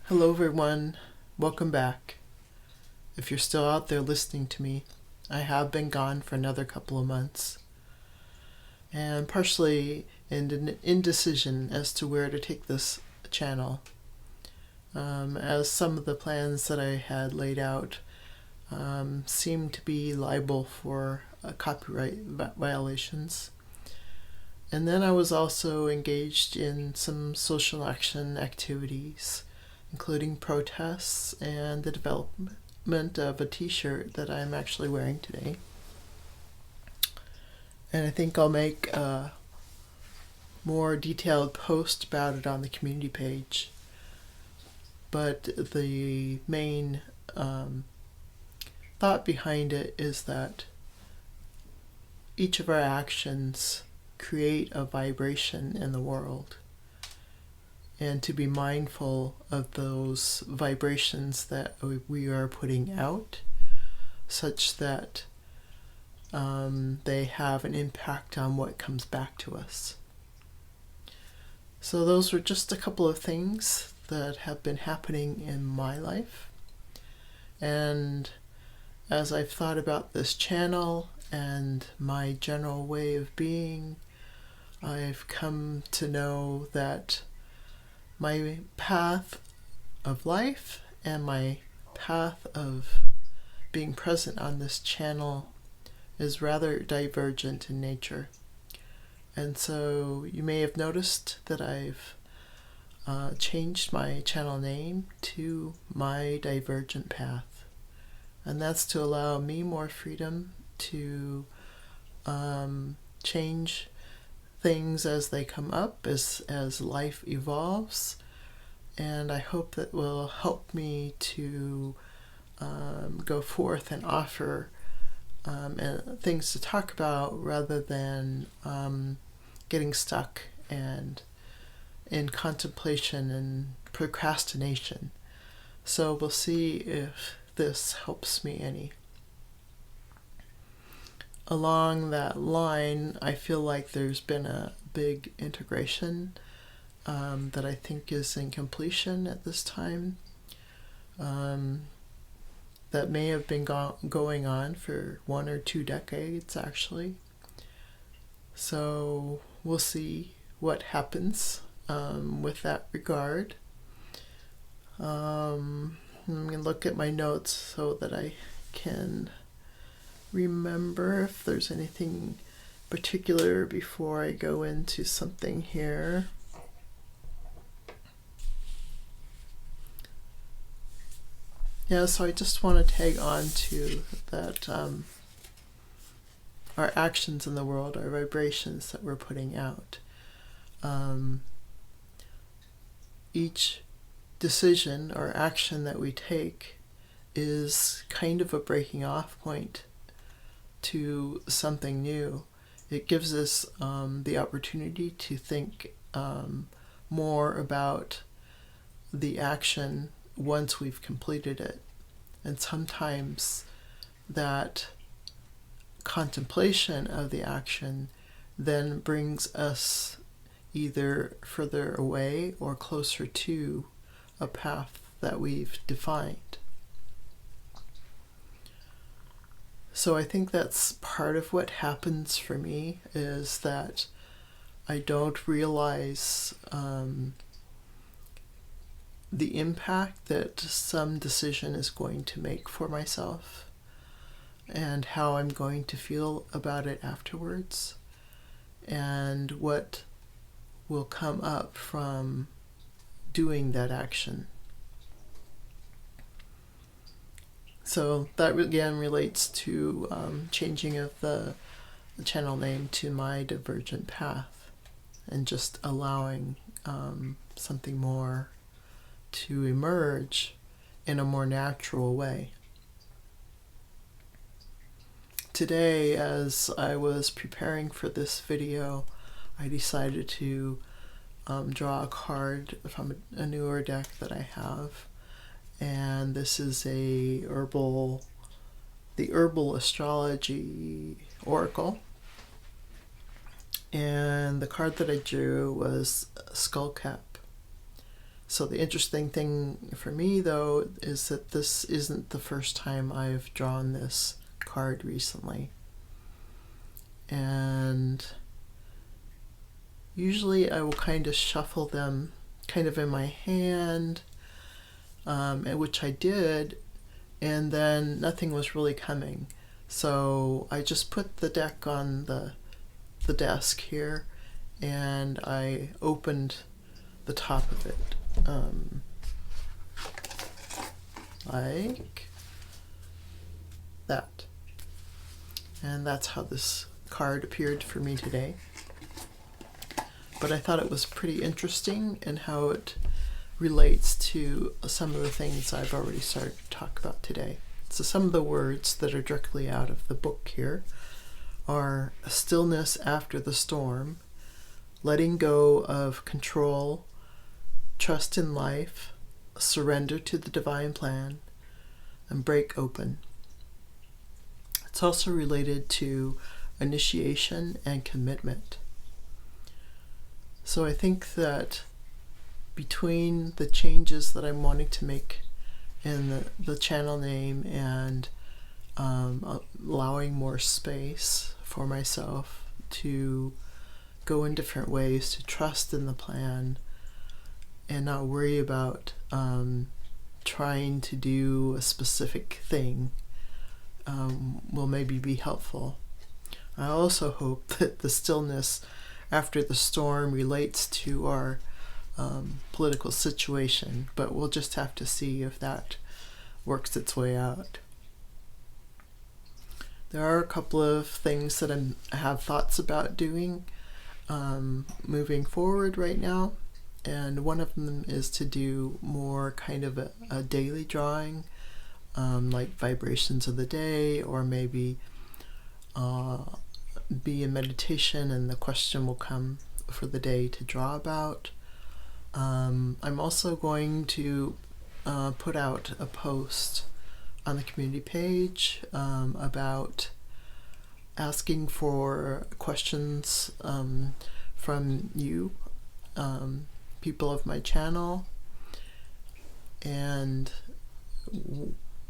Hello everyone, welcome back. If you're still out there listening to me, I have been gone for another couple of months, and partially in an indecision as to where to take this channel, as some of the plans that I had laid out seemed to be liable for copyright violations. And then I was also engaged in some social action activities, including protests and the development of a t-shirt that I'm actually wearing today. And I think I'll make a more detailed post about it on the community page. But the main thought behind it is that each of our actions create a vibration in the world, and to be mindful of those vibrations that we are putting out, such that they have an impact on what comes back to us. So those were just a couple of things that have been happening in my life. And as I've thought about this channel and my general way of being, I've come to know that my path of life and my path of being present on this channel is rather divergent in nature. And so you may have noticed that I've changed my channel name to My Divergent Path. And that's to allow me more freedom to change things as they come up, as life evolves, and I hope that will help me to go forth and offer things to talk about, rather than getting stuck and in contemplation and procrastination. So we'll see if this helps me any. Along that line, I feel like there's been a big integration that I think is in completion at this time, that may have been going on for 1 or 2 decades actually. So we'll see what happens with that regard. I'm going to look at my notes so that I can remember if there's anything particular before I go into something here. Yeah, so I just want to tag on to that our actions in the world, our vibrations that we're putting out. Each decision or action that we take is kind of a breaking off point to something new. It gives us the opportunity to think more about the action once we've completed it. And sometimes that contemplation of the action then brings us either further away or closer to a path that we've defined. So I think that's part of what happens for me, is that I don't realize the impact that some decision is going to make for myself and how I'm going to feel about it afterwards, and what will come up from doing that action. So that again relates to changing of the channel name to My Divergent Path, and just allowing something more to emerge in a more natural way. Today, as I was preparing for this video, I decided to draw a card from a newer deck that I have, and this is the Herbal Astrology Oracle, and the card that I drew was Skullcap. So the interesting thing for me, though, is that this isn't the first time I've drawn this card recently. And usually I will kind of shuffle them kind of in my hand, which I did, and then nothing was really coming. So I just put the deck on the desk here, and I opened the top of it, like that. And that's how this card appeared for me today. But I thought it was pretty interesting in how it relates to some of the things I've already started to talk about today. So some of the words that are directly out of the book here are stillness after the storm, letting go of control, trust in life, surrender to the divine plan, and break open. It's also related to initiation and commitment. So I think that between the changes that I'm wanting to make in the channel name and allowing more space for myself to go in different ways, to trust in the plan and not worry about trying to do a specific thing, will maybe be helpful. I also hope that the stillness after the storm relates to our political situation, but we'll just have to see if that works its way out. There are a couple of things that I have thoughts about doing moving forward right now, and one of them is to do more kind of a daily drawing, like vibrations of the day, or maybe be in meditation and the question will come for the day to draw about. I'm also going to put out a post on the community page about asking for questions from you, people of my channel, and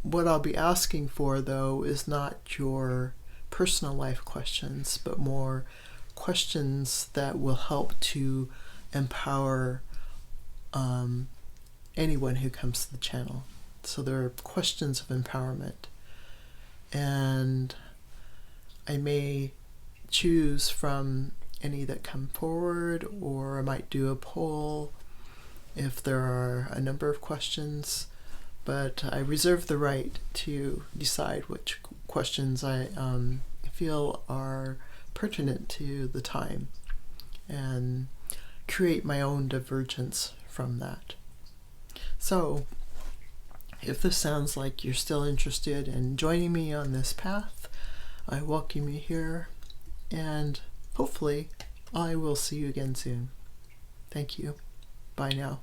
what I'll be asking for, though, is not your personal life questions, but more questions that will help to empower anyone who comes to the channel. So there are questions of empowerment, and I may choose from any that come forward, or I might do a poll if there are a number of questions, but I reserve the right to decide which questions I feel are pertinent to the time and create my own divergence from that. So if this sounds like you're still interested in joining me on this path, I welcome you here, and hopefully I will see you again soon. Thank you. Bye now.